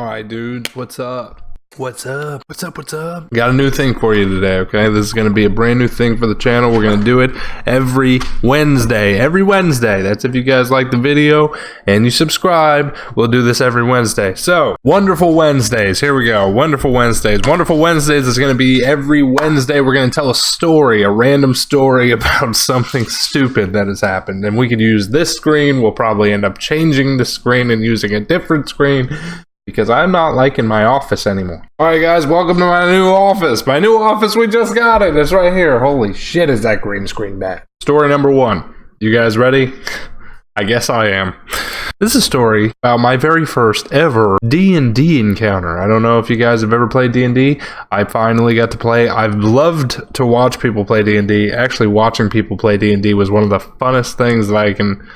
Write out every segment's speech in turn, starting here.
Alright, dude, what's up? What's up? What's up? What's up? Got a new thing for you today, okay? This is going to be a brand new thing for the channel. We're going to do it every Wednesday. Every Wednesday. That's if you guys like the video and you subscribe. We'll do this every Wednesday. So, Wonderful Wednesdays. Here we go. Wonderful Wednesdays. Wonderful Wednesdays is going to be every Wednesday. We're going to tell a story, a random story about something stupid that has happened. And we could use this screen. We'll probably end up changing the screen and using a different screen, because I'm not liking my office anymore. Alright guys, welcome to my new office. My new office, we just got it. It's right here. Holy shit, is that green screen bad. Story number 1. You guys ready? I guess I am. This is a story about my very first ever D&D encounter. I don't know if you guys have ever played D&D. I finally got to play. I've loved to watch people play D&D. Actually, watching people play D&D was one of the funnest things that I can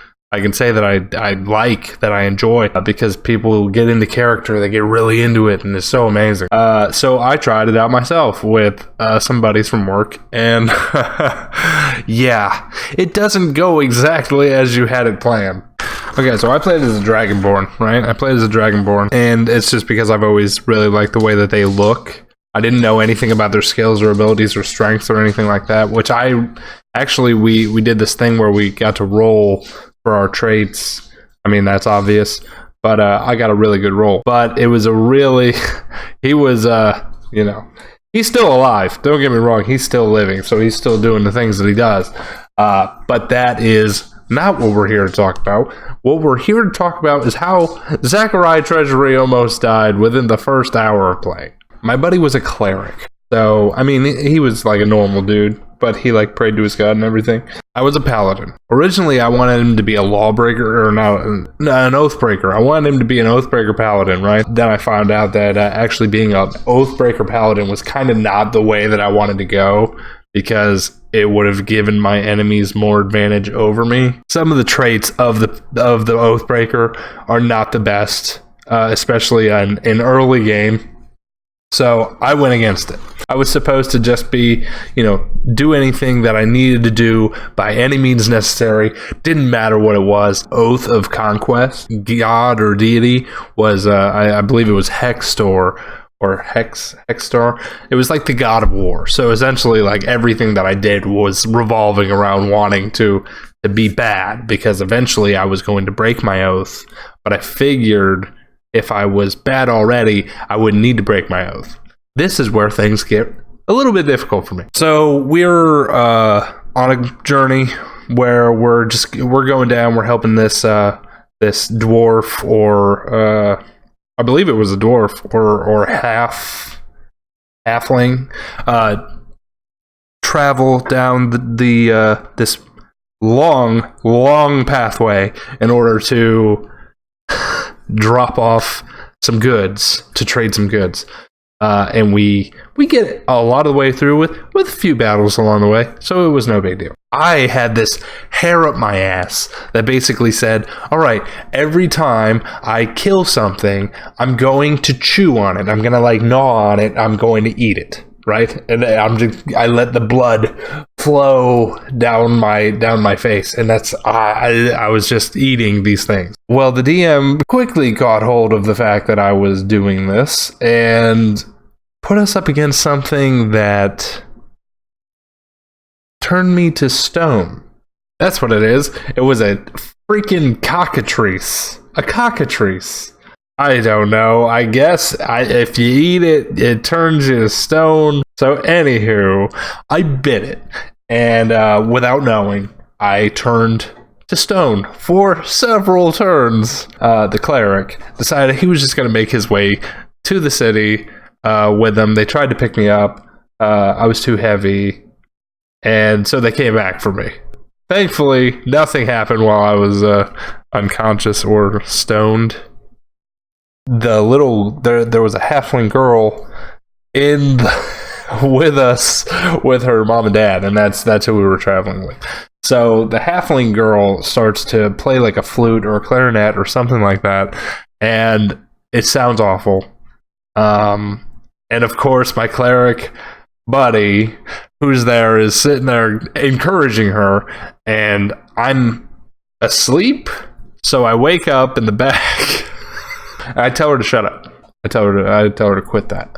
say that I like, that I enjoy, because people get into character, they get really into it, and it's so amazing. So I tried it out myself with some buddies from work, and yeah, it doesn't go exactly as you had it planned. Okay, so I played as a Dragonborn, right? I played as a Dragonborn, and it's just because I've always really liked the way that they look. I didn't know anything about their skills or abilities or strengths or anything like that, which we did this thing where we got to roll for our traits. I mean, that's obvious, but I got a really good roll. But it was a really, he was, he's still alive. Don't get me wrong, he's still living, so he's still doing the things that he does. But that is not what we're here to talk about. What we're here to talk about is how Zachariah Treasury almost died within the first hour of playing. My buddy was a cleric, so, I mean, he was like a normal dude, but he like prayed to his god and everything. I was a paladin. Originally, I wanted him to be a lawbreaker, or not, an oathbreaker. I wanted him to be an oathbreaker paladin, right? Then I found out that actually being an oathbreaker paladin was kind of not the way that I wanted to go, because it would have given my enemies more advantage over me. Some of the traits of the oathbreaker are not the best, especially in early game. So I went against it. I was supposed to just be, do anything that I needed to do by any means necessary. Didn't matter what it was. Oath of Conquest, God or deity, was, I believe it was Hextor, or Hexstar. It was like the god of war. So essentially, like, everything that I did was revolving around wanting to be bad, because eventually I was going to break my oath. But I figured if I was bad already, I wouldn't need to break my oath. This is where things get a little bit difficult for me. So we're on a journey where we're going down. We're helping this dwarf, or I believe it was a dwarf or halfling, travel down this long pathway in order to drop off some goods, to trade some goods, and we get a lot of the way through with a few battles along the way, so it was no big deal. I had this hair up my ass that basically said, all right, every time I kill something, I'm going to chew on it, I'm gonna like gnaw on it, I'm going to eat it, right? And I let the blood flow down my face, and that's I was just eating these things. Well, the DM quickly caught hold of the fact that I was doing this and put us up against something that turned me to stone. That's what it is. It was a freaking cockatrice. A cockatrice. I don't know. I guess if you eat it, it turns you to stone. So anywho, I bit it, and without knowing, I turned to stone for several turns. The cleric decided he was just going to make his way to the city with them. They tried to pick me up. I was too heavy, and so they came back for me. Thankfully, nothing happened while I was unconscious or stoned. There was a halfling girl with us, with her mom and dad, and that's who we were traveling with. So the halfling girl starts to play like a flute or a clarinet or something like that, and it sounds awful. And of course, my cleric buddy who's there is sitting there encouraging her, and I'm asleep, so I wake up in the back. I tell her to shut up. I tell her to quit that.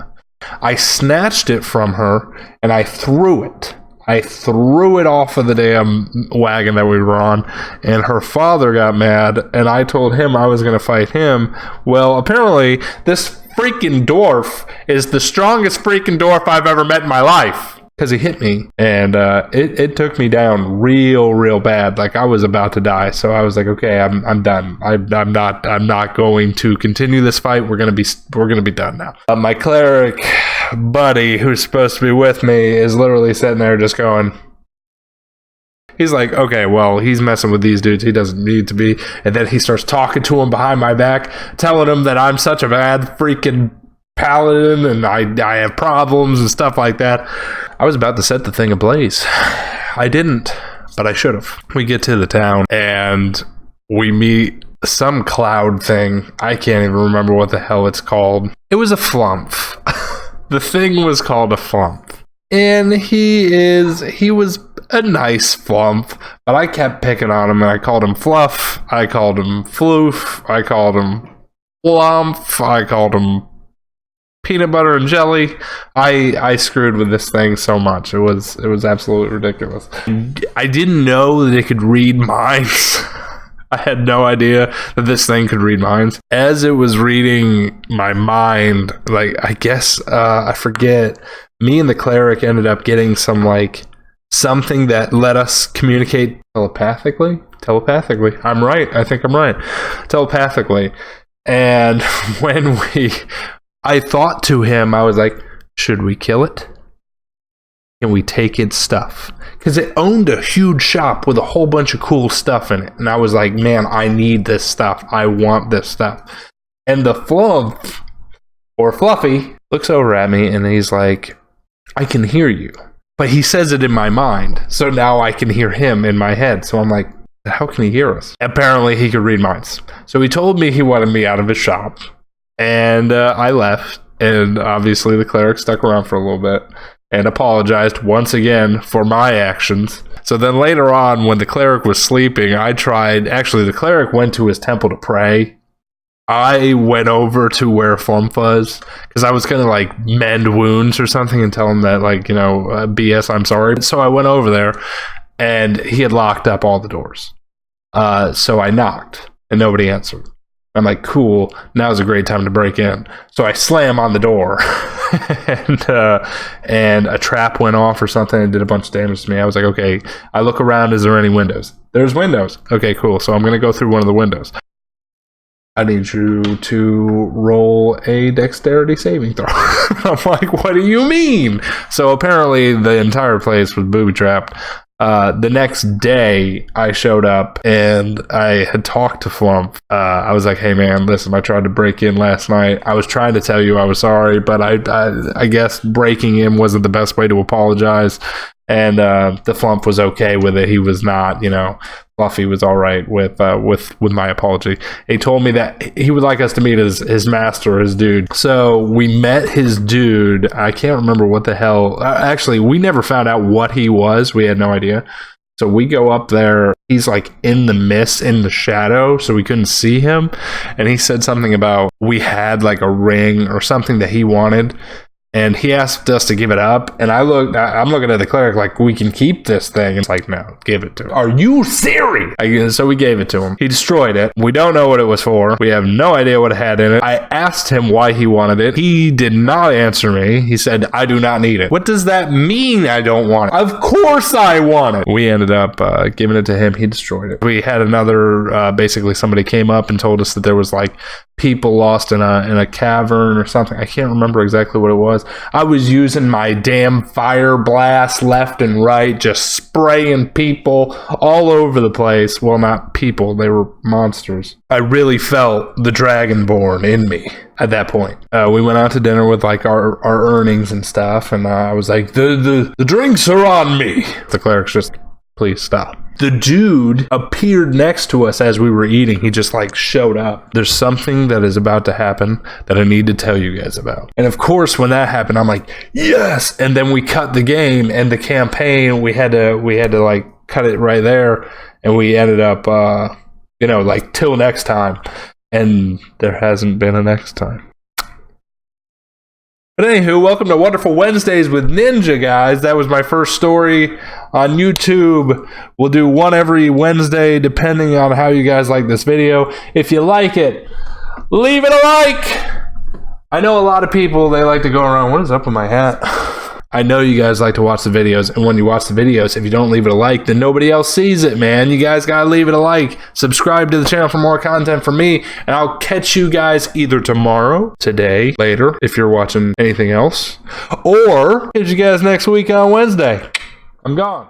I snatched it from her and I threw it. I threw it off of the damn wagon that we were on, and her father got mad, and I told him I was going to fight him. Well, apparently, this freaking dwarf is the strongest freaking dwarf I've ever met in my life. Because he hit me, and it took me down real bad. Like, I was about to die, so I was like, okay, I'm done. I'm not going to continue this fight. We're gonna be done now. My cleric buddy, who's supposed to be with me, is literally sitting there just going. He's like, okay, well, he's messing with these dudes. He doesn't need to be. And then he starts talking to him behind my back, telling him that I'm such a bad freaking paladin and I have problems and stuff like that. I was about to set the thing ablaze. I didn't, but I should have. We get to the town and we meet some cloud thing. I can't even remember what the hell it's called. It was a flump. The thing was called a flump. And he was a nice flump, but I kept picking on him and I called him fluff. I called him floof. I called him flump. I called him peanut butter and jelly. I screwed with this thing so much. It was absolutely ridiculous. I didn't know that it could read minds. I had no idea that this thing could read minds. As it was reading my mind, like, I guess, I forget, me and the cleric ended up getting some, like, something that let us communicate telepathically. I'm right. I think I'm right. Telepathically. And when I thought to him, I was like, should we kill it? Can we take its stuff? Because it owned a huge shop with a whole bunch of cool stuff in it. And I was like, man, I need this stuff. I want this stuff. And the flump, or Fluffy, looks over at me and he's like, I can hear you. But he says it in my mind. So now I can hear him in my head. So I'm like, how can he hear us? Apparently he could read minds. So he told me he wanted me out of his shop. And I left, and obviously the cleric stuck around for a little bit and apologized once again for my actions. So then later on, when the cleric was sleeping, the cleric went to his temple to pray. I went over to where Flump was, because I was going to, like, mend wounds or something and tell him that, like, you know, BS, I'm sorry. So I went over there, and he had locked up all the doors. So I knocked, and nobody answered. I'm like, cool, now's a great time to break in. So I slam on the door, and a trap went off or something and did a bunch of damage to me. I was like, okay, I look around, is there any windows? There's windows. Okay, cool, so I'm going to go through one of the windows. I need you to roll a dexterity saving throw. I'm like, what do you mean? So apparently the entire place was booby-trapped. The next day, I showed up and I had talked to Flump. I was like, hey man, listen, I tried to break in last night. I was trying to tell you I was sorry, but I guess breaking in wasn't the best way to apologize. And the Flump was okay with it. He was not, you know, Fluffy was all right with my apology. He told me that he would like us to meet his master, his dude. So we met his dude. I can't remember what the hell. Actually, we never found out what he was. We had no idea. So we go up there. He's like in the mist, in the shadow, so we couldn't see him. And he said something about we had like a ring or something that he wanted. And he asked us to give it up, and I'm looking at the cleric like, we can keep this thing. And it's like, no, give it to him. Are you serious? So we gave it to him. He destroyed it. We don't know what it was for. We have no idea what it had in it. I asked him why he wanted it. He did not answer me. He said, I do not need it. What does that mean, I don't want it? Of course I want it. We ended up giving it to him. He destroyed it. We had another, basically somebody came up and told us that there was like people lost in a cavern or something. I can't remember exactly what it was. I was using my damn fire blast left and right, just spraying people all over the place. Well, not people, they were monsters. I really felt the Dragonborn in me at that point. We went out to dinner with like our earnings and stuff, and I was like, the drinks are on me. The cleric's just, please stop. The dude appeared next to us as we were eating. He just like showed up. There's something that is about to happen that I need to tell you guys about. And of course, when that happened, I'm like, yes. And then we cut the game and the campaign. We had to like cut it right there. And we ended up, like till next time. And there hasn't been a next time. But anywho, welcome to Wonderful Wednesdays with Ninja, guys. That was my first story on YouTube. We'll do one every Wednesday, depending on how you guys like this video. If you like it, leave it a like. I know a lot of people, they like to go around, what is up with my hat? I know you guys like to watch the videos, and when you watch the videos, if you don't leave it a like, then nobody else sees it, man. You guys gotta leave it a like. Subscribe to the channel for more content from me, and I'll catch you guys either tomorrow, today, later, if you're watching anything else, or catch you guys next week on Wednesday. I'm gone.